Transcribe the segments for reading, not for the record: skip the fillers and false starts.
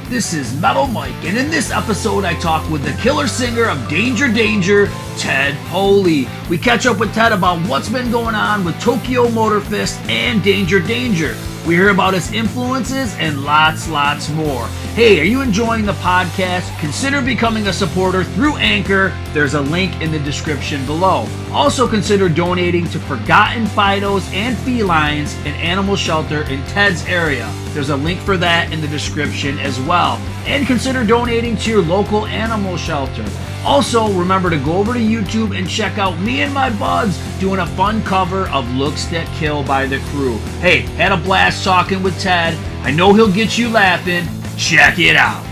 This is Metal Mike, and in this episode I talk with the killer singer of Danger Danger, Ted Poley. We catch up with Ted about what's been going on with Tokyo Motor Fist and Danger Danger. We hear about his influences and lots more. Hey, are you enjoying the podcast? Consider becoming a supporter through Anchor. There's a link in the description below. Also consider donating to Forgotten Fidos and Felines, an animal shelter in Ted's area. There's a link for that in the description as well. And consider donating to your local animal shelter. Also, remember to go over to YouTube and check out me and my buds doing a fun cover of Looks That Kill by The Crew. Hey, had a blast talking with Ted. I know he'll get you laughing. Check it out.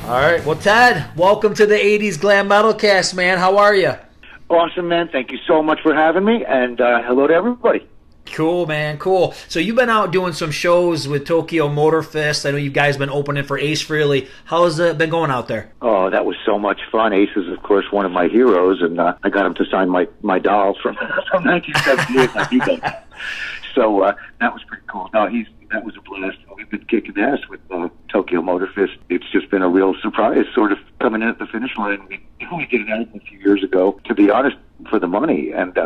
All right, well, Ted, welcome to the 80's Glam Metalcast, man. How are you? Awesome, man. Thank you so much for having me, and hello to everybody. Cool, man, cool. So you've been out doing some shows with Tokyo Motor Fist. I know you guys been opening for Ace Frehley. How's it been going out there? Oh, that was so much fun. Ace is, of course, one of my heroes, and I got him to sign my doll from 1978. Like you know. So that was pretty cool. No, that was a blast. We've been kicking ass with Tokyo Motor Fist. It's just been a real surprise, sort of coming in at the finish line. We did an album a few years ago, to be honest, for the money, and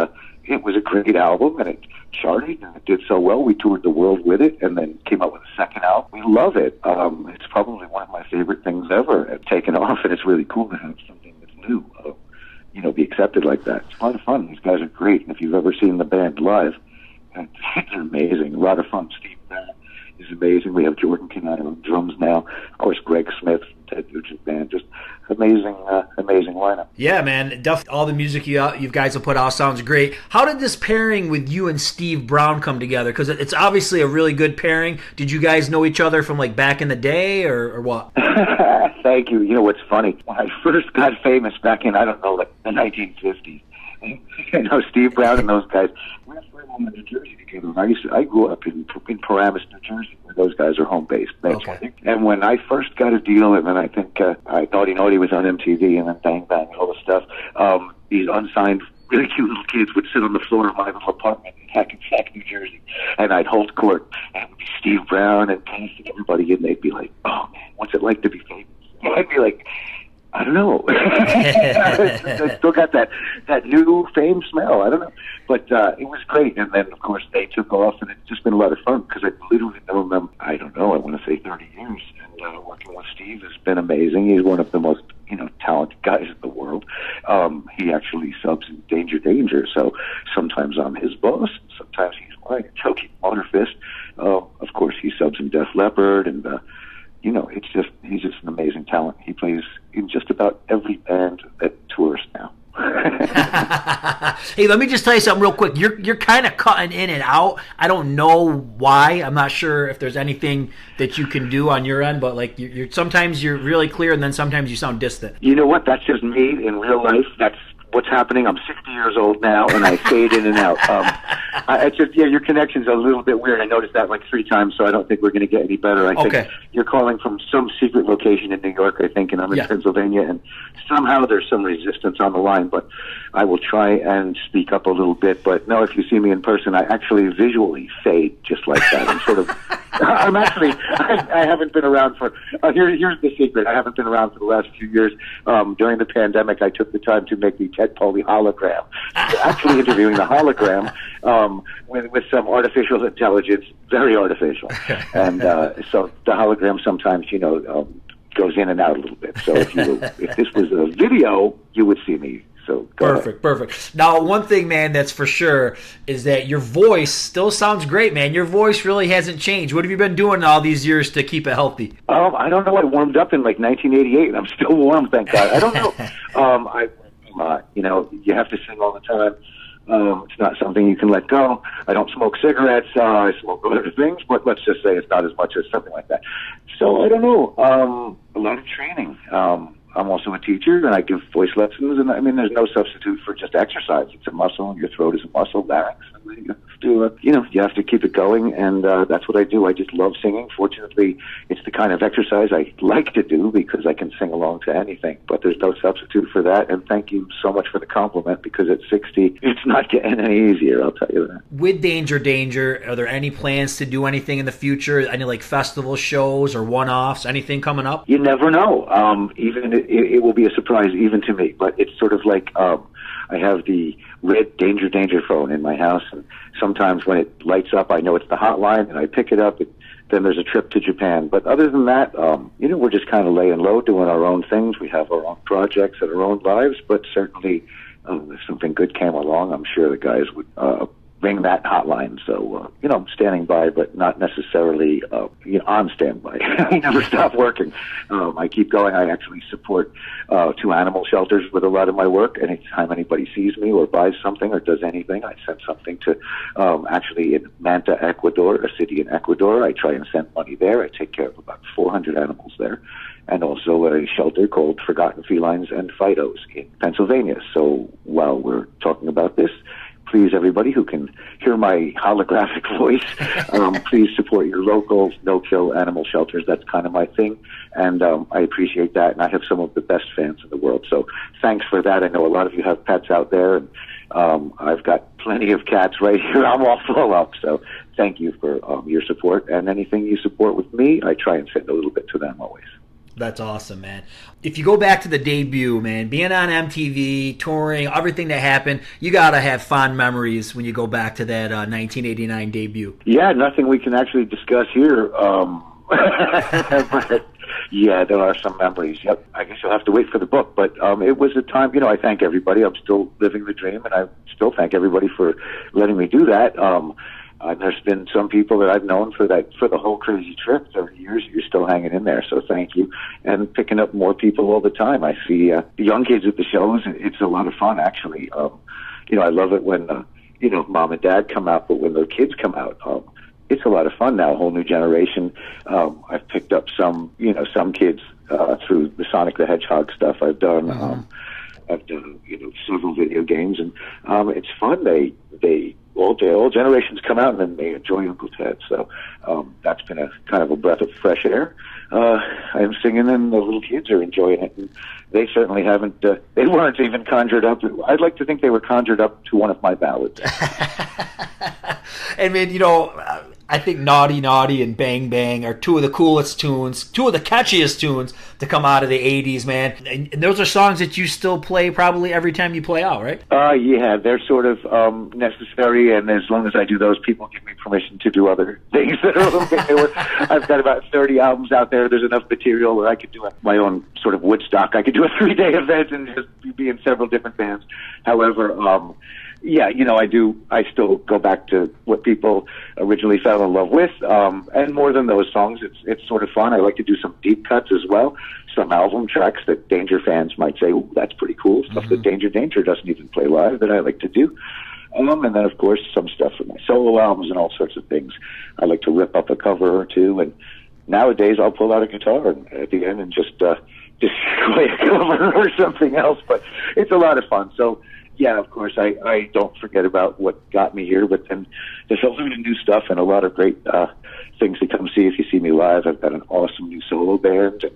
it was a great album, and it charted, and it did so well. We toured the world with it, and then came out with a second album. We love it. It's probably one of my favorite things ever. It's taken off, and it's really cool to have something that's new, be accepted like that. It's a lot of fun. These guys are great, and if you've ever seen the band live, they're amazing. A lot of fun. Steve Brown is amazing. We have Jordan Canada on drums now. Of course, Greg Smith from Ted Nugent Band. Just amazing lineup. Yeah, man. All the music you guys have put out sounds great. How did this pairing with you and Steve Brown come together? Because it's obviously a really good pairing. Did you guys know each other from like back in the day, or what? Thank you. You know what's funny? When I first got famous back in, like the 1950s, Steve Brown and those guys, we were from New Jersey together. I grew up in Paramus, New Jersey, where those guys are home based. Okay. And when I first got a deal, and then I think Naughty Naughty was on MTV, and then Bang Bang and all this stuff, these unsigned, really cute little kids would sit on the floor of my little apartment in Hackensack, New Jersey, and I'd hold court, and it would be Steve Brown and Pace and everybody, and they'd be like, "Oh man, what's it like to be famous?" And I'd be like, I don't know. I still got that new fame smell. I don't know. But it was great. And then, of course, they took off, and it's just been a lot of fun because I've literally known them, I don't know, I want to say 30 years. And working with Steve has been amazing. He's one of the most, talented guys in the world. He actually subs in Danger Danger. So sometimes I'm his boss, and sometimes he's mine. Tokyo Motor Fist. Of course, he subs in Def Leppard, and he's just an amazing talent. He plays in just about every band that tours now. Hey, let me just tell you something real quick. You're kind of cutting in and out. I don't know why. I'm not sure if there's anything that you can do on your end, but like you're sometimes you're really clear, and then sometimes you sound distant. You know what? That's just me in real life. That's what's happening. I'm 60 years old now, and I fade in and out. It's just, your connection's a little bit weird. I noticed that like 3 times, so I don't think we're going to get any better. I think you're calling from some secret location in New York, I think, and I'm in Pennsylvania, and somehow there's some resistance on the line, but I will try and speak up a little bit. But no, if you see me in person, I actually visually fade just like that. I'm sort of... I haven't been around for, here's the secret. I haven't been around for the last few years. During the pandemic, I took the time to make the Ted Poley hologram. Actually interviewing the hologram with some artificial intelligence, very artificial. And so the hologram sometimes, goes in and out a little bit. So if this was a video, you would see me. So perfect. Now, one thing, man, that's for sure is that your voice still sounds great, man. Your voice really hasn't changed. What have you been doing all these years to keep it healthy? I don't know. I warmed up in like 1988, and I'm still warm, thank God. I don't know. You have to sing all the time. It's not something you can let go. I don't smoke cigarettes. I smoke other things, but let's just say it's not as much as something like that. So I don't know. A lot of training. I'm also a teacher, and I give voice lessons. And I mean, there's no substitute for just exercise. It's a muscle, and your throat is a muscle, larynx. And you have to keep it going, and that's what I do. I just love singing. Fortunately, it's the kind of exercise I like to do because I can sing along to anything. But there's no substitute for that. And thank you so much for the compliment, because at 60, it's not getting any easier, I'll tell you that. With Danger Danger, are there any plans to do anything in the future? Any like festival shows or one-offs? Anything coming up? You never know. Even it will be a surprise even to me. But it's sort of like I have the red Danger Danger phone in my house, and sometimes when it lights up, I know it's the hotline, and I pick it up. Then there's a trip to Japan. But other than that, we're just kind of laying low, doing our own things. We have our own projects and our own lives. But certainly, if something good came along, I'm sure the guys would ring that hotline. So, I'm standing by, but not necessarily on standby. I never stop working. I keep going. I actually support 2 animal shelters with a lot of my work. Anytime anybody sees me or buys something or does anything, I send something to actually in Manta, Ecuador, a city in Ecuador. I try and send money there. I take care of about 400 animals there. And also a shelter called Forgotten Felines and Fidos in Pennsylvania. So while we're talking about this, please, everybody who can hear my holographic voice, please support your local no-kill animal shelters. That's kind of my thing, and I appreciate that, and I have some of the best fans in the world. So thanks for that. I know a lot of you have pets out there, and I've got plenty of cats right here. I'm all full up, so thank you for your support, and anything you support with me, I try and send a little bit to them always. That's awesome, man. If you go back to the debut, man, being on MTV, touring, everything that happened, you got to have fond memories when you go back to that 1989 debut. Yeah, nothing we can actually discuss here. But yeah, there are some memories. Yep. I guess you'll have to wait for the book. But it was a time, I thank everybody. I'm still living the dream, and I still thank everybody for letting me do that. There's been some people that I've known for the whole crazy trip, 30 years, you're still hanging in there, so thank you. And picking up more people all the time. I see the young kids at the shows. It's a lot of fun, actually. I love it when, mom and dad come out, but when their kids come out, it's a lot of fun now, a whole new generation. I've picked up some kids through the Sonic the Hedgehog stuff I've done. I've done, several video games, and it's fun. They all generations come out and then they enjoy Uncle Ted. So that's been a kind of a breath of fresh air. I'm singing and the little kids are enjoying it. And they certainly haven't, they weren't even conjured up. I'd like to think they were conjured up to one of my ballads. And man, I think Naughty Naughty and Bang Bang are 2 of the coolest tunes, 2 of the catchiest tunes to come out of the 80s, man. And those are songs that you still play probably every time you play out, right? Yeah, they're sort of necessary, and as long as I do those, people give me permission to do other things that are a little bit newer. I've got about 30 albums out there. There's enough material where I could do my own sort of Woodstock. I could do a 3-day event and just be in several different bands. However, yeah, I still go back to what people originally fell in love with. And more than those songs, it's sort of fun. I like to do some deep cuts as well. Some album tracks that Danger fans might say, "Ooh, that's pretty cool." Stuff that Danger Danger doesn't even play live that I like to do. And then, of course, some stuff for my solo albums and all sorts of things. I like to rip up a cover or two. And nowadays, I'll pull out a guitar at the end and just play a cover or something else. But it's a lot of fun. So, yeah, of course, I don't forget about what got me here, but then there's a lot of new stuff and a lot of great things to come see if you see me live. I've got an awesome new solo band, and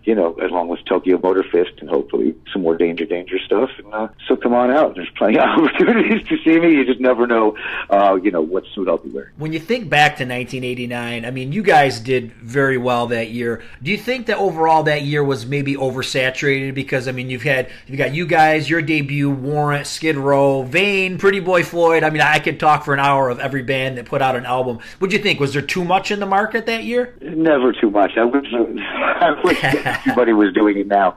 along with Tokyo Motor Fist, and hopefully some more Danger Danger stuff. And so come on out. There's plenty of opportunities to see me. You just never know, what suit I'll be wearing. When you think back to 1989, I mean, you guys did very well that year. Do you think that overall that year was maybe oversaturated? Because, I mean, you've got you guys, your debut, Warrant, Skid Row, Vane, Pretty Boy Floyd. I mean, I could talk for an hour of every band that put out an album. What'd you think? Was there too much in the market that year? Never too much. I wish everybody was doing it now.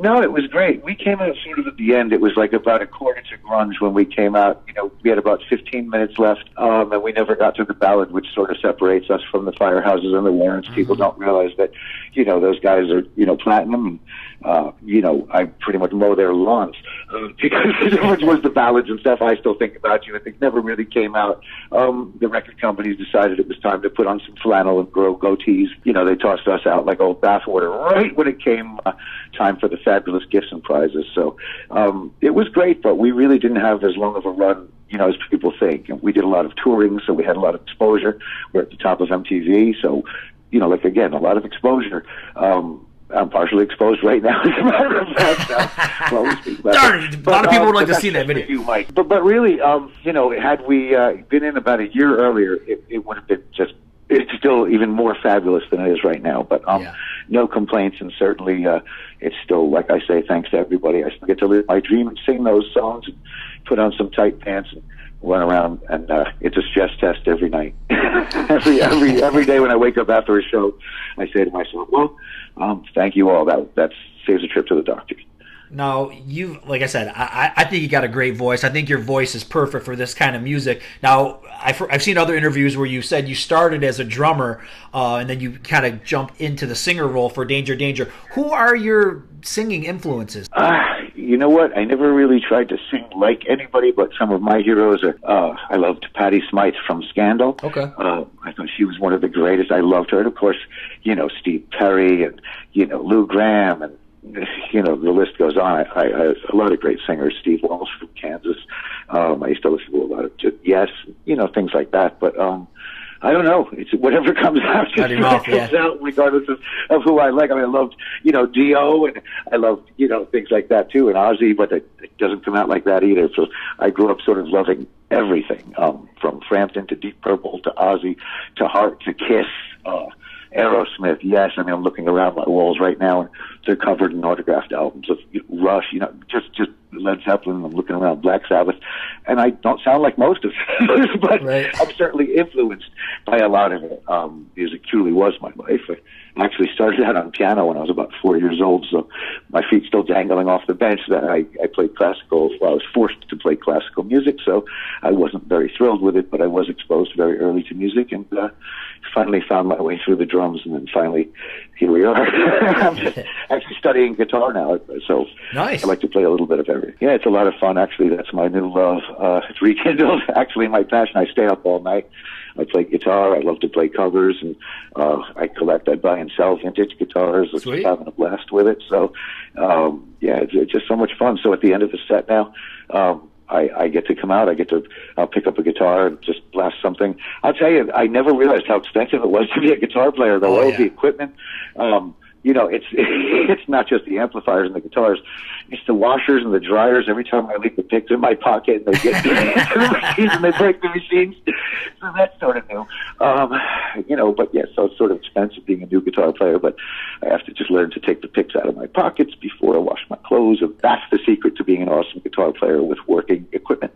No, it was great. We came out sort of at the end. It was like about a quarter to grunge when we came out. We had about 15 minutes left, and we never got to the ballad, which sort of separates us from the Firehouses and the Warrants. Mm-hmm. People don't realize that, those guys are, platinum, and, I pretty much mow their lawns. Because which was the ballads and stuff. I Still Think About You. I think never really came out. The record companies decided it was time to put on some flannel and grow goatees. You know, they tossed us out like old bathwater right when it came time for the fabulous gifts and prizes. So it was great, but we really didn't have as long of a run, you know, as people think. And we did a lot of touring, so we had a lot of exposure. We're at the top of MTV, so, you know, like, again, a lot of exposure. I'm partially exposed right now, as a matter of fact. Darn, a lot of people would like to see that video. You, Mike. But really, you know, had we been in about a year earlier, it would have been just, it's still even more fabulous than it is right now. But no complaints, and certainly it's still, like I say, thanks to everybody. I still get to live my dream and sing those songs and put on some tight pants and run around, and it's a stress test every night. every day when I wake up after a show, I say to myself, well, thank you all. That saves a trip to the doctor. Now, like I said, I think you got a great voice. I think your voice is perfect for this kind of music. Now, I've seen other interviews where you said you started as a drummer and then you kind of jumped into the singer role for Danger Danger. Who are your singing influences? You know what? I never really tried to sing like anybody, but some of my heroes are, I loved Patti Smythe from Scandal. Okay. I thought she was one of the greatest. I loved her. And of course, you know, Steve Perry and, you know, Lou Graham, and, you know, the list goes on. I a lot of great singers. Steve Walsh from Kansas. I used to listen to a lot of Yes, you know, things like that. But I don't know. It's whatever comes out. Comes out, regardless of who I like. I mean, I loved, you know, Dio, and I loved, you know, things like that too, and Ozzy. But it doesn't come out like that either. So I grew up sort of loving everything, from Frampton to Deep Purple to Ozzy to Heart to Kiss. Aerosmith, yes. I mean, I'm looking around my walls right now, and they're covered in autographed albums of Rush, you know, just Led Zeppelin. I'm looking around Black Sabbath, and I don't sound like most of them, but I'm certainly influenced by a lot of it. Music truly was my life. I actually started out on piano when I was about 4 years old, so my feet still dangling off the bench. That I played classical. Well, I was forced to play classical music, so I wasn't very thrilled with it, but I was exposed very early to music, and finally found my way through the drums, and then finally here we are. I'm just actually studying guitar now, so nice. I like to play a little bit of everything. Yeah, it's a lot of fun. Actually, that's my new love. It's rekindled, actually, my passion. I stay up all night. I play guitar. I love to play covers, and I buy and sell vintage guitars. I'm just having a blast with it. So, yeah, it's just so much fun. So at the end of the set now, I get to come out. I'll pick up a guitar and just blast something. I'll tell you, I never realized how expensive it was to be a guitar player, though. All the equipment. You know, it's not just the amplifiers and the guitars. It's the washers and the dryers. Every time I leave the picks in my pocket, and they get into the machines and they break the machines. So that's sort of new. You know, but yeah, so it's sort of expensive being a new guitar player, but I have to just learn to take the picks out of my pockets before I wash my clothes. And that's the secret to being an awesome guitar player with working equipment.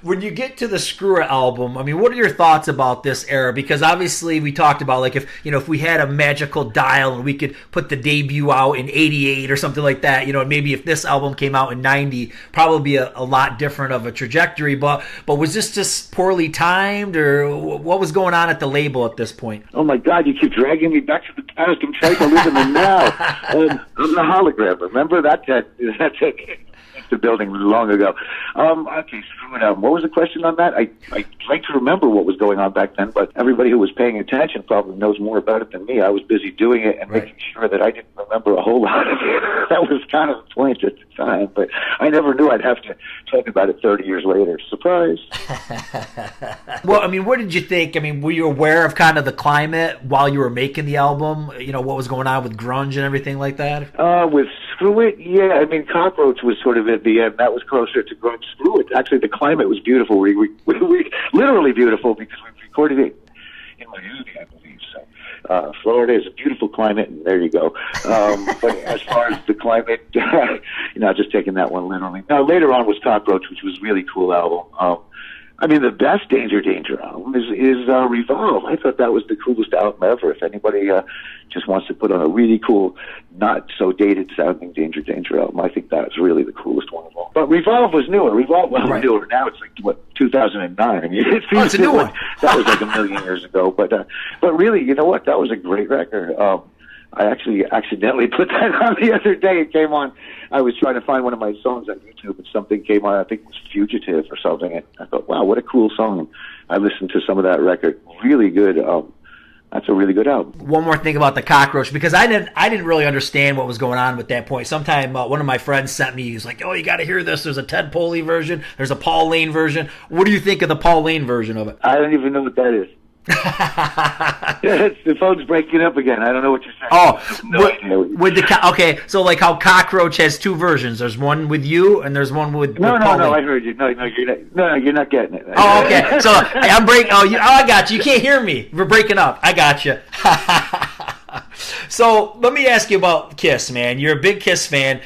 When you get to the Screw It album, I mean, what are your thoughts about this era? Because obviously we talked about, like, if we had a magical dial and we could put the debut out in 88 or something like that, you know, maybe if this album came out in 90, probably be a lot different of a trajectory. But was this just poorly timed, or what was going on at the label at this point? Oh my God, you keep dragging me back to the past. I'm trying to live in the now. I'm the hologram. Remember that the building long ago. Okay, screw it up. What was the question on that? I'd like to remember what was going on back then, but everybody who was paying attention probably knows more about it than me. I was busy doing it and making sure that I didn't remember a whole lot of it. That was kind of the point at the time, but I never knew I'd have to talk about it 30 years later. Surprise. Well, I mean, what did you think? I mean, were you aware of kind of the climate while you were making the album? You know, what was going on with grunge and everything like that? With Screw It, yeah. I mean, Cockroach was sort of at the end. That was closer to grunge. Screw It. Actually, the climate was beautiful. We literally beautiful, because we recorded it in Miami, I believe. So Florida is a beautiful climate, and there you go. But as far as the climate, you know, just taking that one literally. Now, later on was Cockroach, which was a really cool album. I mean, the best Danger Danger album is Revolve. I thought that was the coolest album ever. If anybody just wants to put on a really cool, not so dated sounding Danger Danger album, I think that's really the coolest one of all. But Revolve was newer. Revolve was newer. Now it's like, 2009. I mean, it's a new one. That was like a million years ago. But really, you know what? That was a great record. I actually accidentally put that on the other day. It came on. I was trying to find one of my songs on YouTube, and something came on. I think it was Fugitive or something. And I thought, wow, what a cool song. And I listened to some of that record. Really good. That's a really good album. One more thing about the Cockroach, because I didn't really understand what was going on at that point. Sometime one of my friends sent me, he was like, oh, you got to hear this. There's a Ted Poley version. There's a Paul Lane version. What do you think of the Paul Lane version of it? I don't even know what that is. The phone's breaking up again. I don't know what you're saying. Oh, okay. So like how Cockroach has two versions. There's one with you, and there's one with No, Paul Lane. I heard you. No, you're not getting it. Oh, okay. So I'm breaking. I got you. You can't hear me. We're breaking up. I got you. So let me ask you about Kiss, man. You're a big Kiss fan.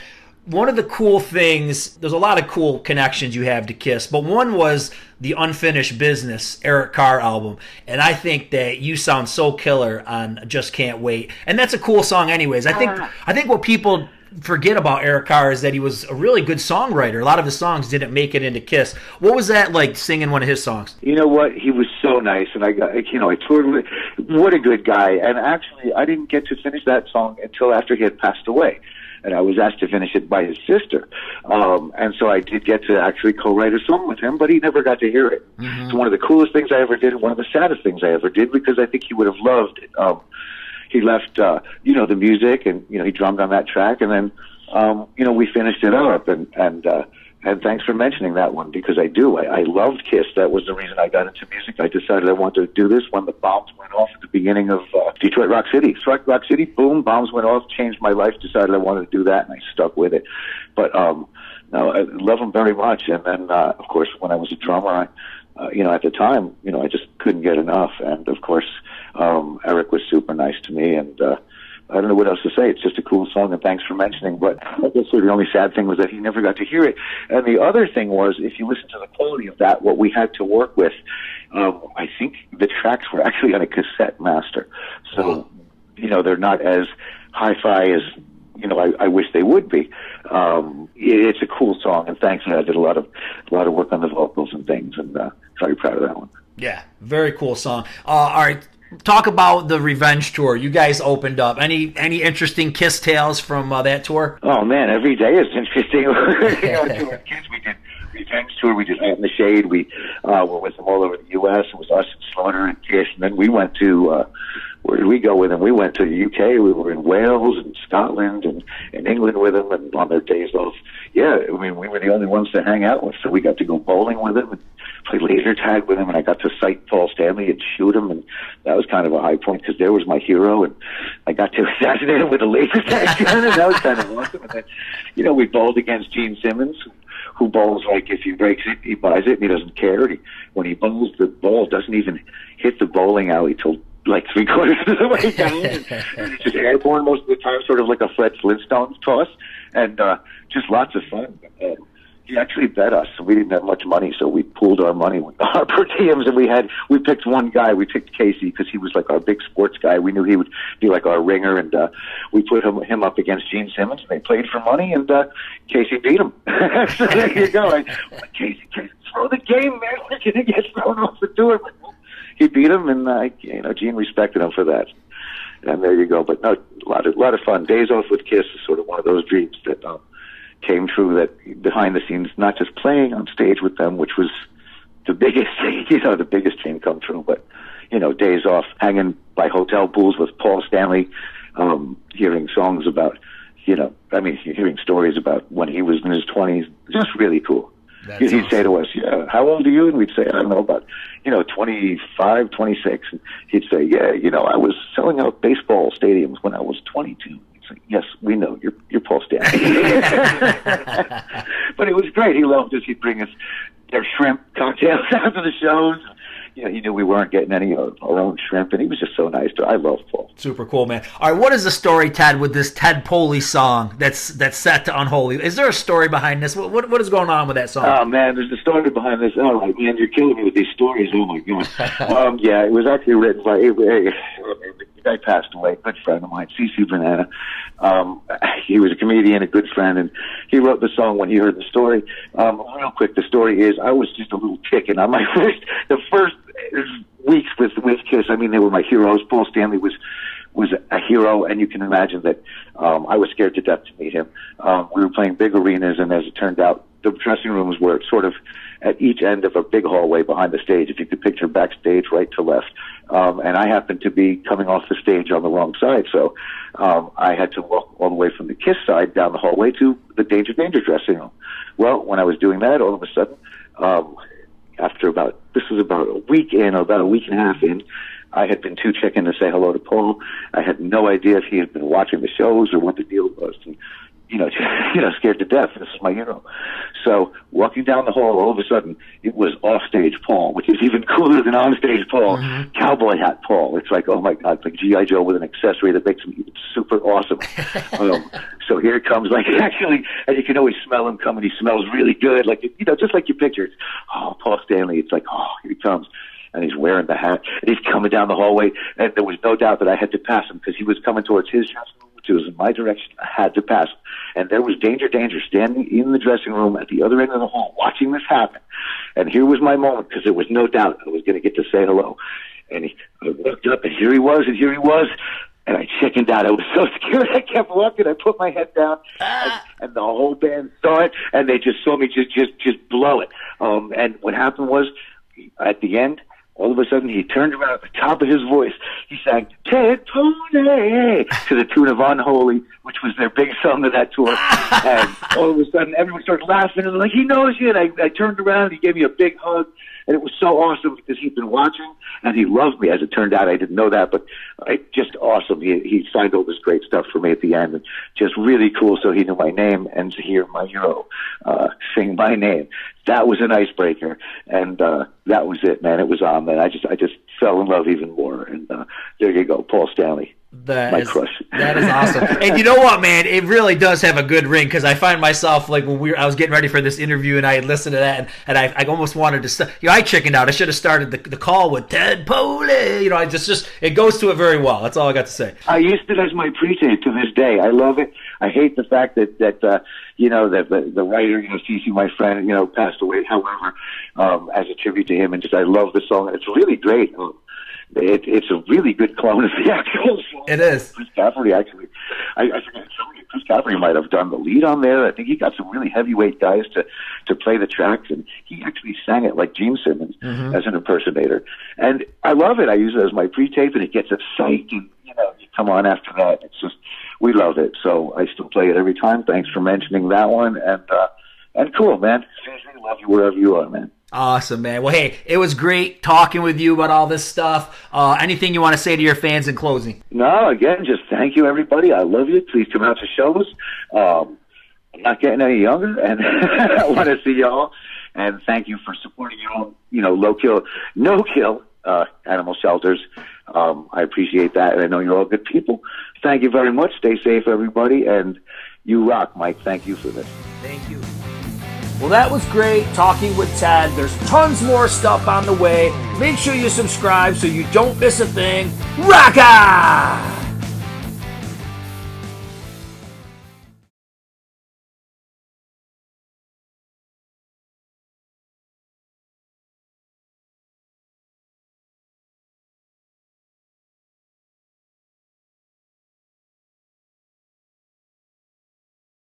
One of the cool things, there's a lot of cool connections you have to Kiss, but one was the Unfinished Business Eric Carr album, and I think that you sound so killer on Just Can't Wait, and that's a cool song anyways. I think what people forget about Eric Carr is that he was a really good songwriter. A lot of his songs didn't make it into Kiss. What was that like singing one of his songs? You know what? He was so nice, and I toured with. What a good guy! And actually, I didn't get to finish that song until after he had passed away. And I was asked to finish it by his sister. And so I did get to actually co-write a song with him, but he never got to hear it. Mm-hmm. It's one of the coolest things I ever did, and one of the saddest things I ever did, because I think he would have loved it. He left, the music, and, he drummed on that track, and then, we finished it up, and thanks for mentioning that one, because I do. I loved Kiss. That was the reason I got into music. I decided I wanted to do this when the bombs went off at the beginning of Detroit Rock City. Struck Rock City, boom, bombs went off, changed my life, decided I wanted to do that, and I stuck with it. But, no, I love them very much. And then, of course, when I was a drummer, at the time, I just couldn't get enough. And, of course, Eric was super nice to me, and I don't know what else to say. It's just a cool song, and thanks for mentioning. But I guess the only sad thing was that he never got to hear it. And the other thing was, if you listen to the quality of that, what we had to work with, I think the tracks were actually on a cassette master. So, they're not as hi-fi as, I wish they would be. It's a cool song, and thankfully I did a lot of work on the vocals and things, and very proud of that one. Yeah, very cool song. All right. Talk about the Revenge tour. You guys opened up. Any interesting Kiss tales from that tour? Oh man, every day is interesting. Kiss, we did Revenge tour. We did Out in the Shade. We were with them all over the U.S. It was us and Slaughter and Kiss. And then we went to where did we go with them? We went to the U.K. We were in Wales and Scotland and England with them, and on their days off. Yeah, I mean, we were the only ones to hang out with, so we got to go bowling with them and play laser tag with him, and I got to sight Paul Stanley and shoot him, and that was kind of a high point because there was my hero, and I got to assassinate him with a laser tag gun, and that was kind of awesome. And then, we bowled against Gene Simmons, who bowls like if he breaks it, he buys it, and he doesn't care. When he bowls, the ball doesn't even hit the bowling alley till like 3/4 of the way down, and it's just airborne most of the time, sort of like a Fred Flintstone toss, and just lots of fun. He actually bet us. We didn't have much money, so we pooled our money with our per diems, and we picked one guy. We picked Casey because he was like our big sports guy. We knew he would be like our ringer, and we put him up against Gene Simmons. And they played for money, and Casey beat him. So there you go. Casey, throw the game, man. We're gonna get thrown off the tour. He beat him, and Gene respected him for that. And there you go. But no, a lot of fun. Days off with Kiss is sort of one of those dreams that came true. That behind the scenes, not just playing on stage with them, which was the biggest, the biggest dream come true, but days off, hanging by hotel pools with Paul Stanley, hearing songs about, hearing stories about when he was in his 20s, just really cool. He'd awesome. Say to us, yeah, how old are you? And we'd say, I don't know, about, 25, 26. And he'd say, yeah, I was selling out baseball stadiums when I was 22. He'd say, yes, we know, you're Paul Stanley. But it was great. He loved us. He'd bring us their shrimp cocktails after the shows. He knew we weren't getting any of our own shrimp, and he was just so nice. I love Paul. Super cool, man. All right, what is the story, Ted, with this Ted Poley song that's set to Unholy? Is there a story behind this? What is going on with that song? Oh, man, there's a story behind this. Oh, man, you're killing me with these stories. Oh, my God. Yeah, it was actually written by the guy passed away, a good friend of mine, C.C. Banana. He was a comedian, a good friend, and he wrote the song when he heard the story. Real quick, the story is I was just a little chicken on my the first weeks with Kiss. I mean, they were my heroes. Paul Stanley was was a hero, and you can imagine that I was scared to death to meet him. We were playing big arenas, and as it turned out, the dressing rooms were sort of at each end of a big hallway behind the stage, if you could picture backstage right to left. And I happened to be coming off the stage on the wrong side, so I had to walk all the way from the Kiss side down the hallway to the Danger Danger dressing room. Well, when I was doing that, all of a sudden, after this was about a week and a half in, I had been too chicken to say hello to Paul. I had no idea if he had been watching the shows or what the deal was. And, scared to death. This is my hero. So walking down the hall, all of a sudden, it was offstage Paul, which is even cooler than onstage Paul. Mm-hmm. Cowboy hat Paul. It's like, oh my God, it's like G.I. Joe with an accessory that makes him even super awesome. So here it comes, like actually, and you can always smell him coming. He smells really good, like just like you pictured. Oh, Paul Stanley. It's like, oh, here he comes. And he's wearing the hat, and he's coming down the hallway, and there was no doubt that I had to pass him because he was coming towards his dressing room, which was in my direction. I had to pass him. And there was Danger Danger standing in the dressing room at the other end of the hall watching this happen. And here was my moment because there was no doubt I was going to get to say hello. And I looked up, and here he was, and I chickened out. I was so scared. I kept walking. I put my head down, and the whole band saw it, and they just saw me just blow it. And what happened was, at the end, all of a sudden, he turned around at the top of his voice. He sang Ted Poley to the tune of Unholy, which was their big song of that tour. And all of a sudden, everyone started laughing. And like, he knows you. And I turned around. He gave me a big hug. And it was so awesome because he'd been watching, and he loved me. As it turned out, I didn't know that, but just awesome. He signed all this great stuff for me at the end, and just really cool. So he knew my name, and to hear my hero sing my name, that was an icebreaker, and that was it, man. It was on, man. I just fell in love even more, and there you go, Paul Stanley. My crush. That is awesome. And you know what, man? It really does have a good ring because I find myself like when I was getting ready for this interview and I had listened to that and I almost wanted to I chickened out. I should have started the call with Ted Poley. I just it goes to it very well. That's all I got to say. I used it as my pre-tape to this day. I love it. I hate the fact that that the writer, Cece, my friend, passed away. However, as a tribute to him, and I love the song. It's really great. It's a really good clone of the actual song. It is. Chris Cafferty, actually. I forget. Chris Cafferty might have done the lead on there. I think he got some really heavyweight guys to play the tracks, and he actually sang it like Gene Simmons as an impersonator. And I love it. I use it as my pre-tape, and it gets us psyched, and you come on after that. It's just, we love it. So I still play it every time. Thanks for mentioning that one. And cool, man. Seriously, love you wherever you are, man. Awesome, man. Well, hey, it was great talking with you about all this stuff. Anything you want to say to your fans in closing? No, again, just thank you, everybody. I love you. Please come out to shows. I'm not getting any younger, and I want to see y'all. And thank you for supporting your own, no-kill animal shelters. I appreciate that, and I know you're all good people. Thank you very much. Stay safe, everybody, and you rock, Mike. Thank you for this. Thank you. Well, that was great talking with Ted. There's tons more stuff on the way. Make sure you subscribe so you don't miss a thing. Rock on!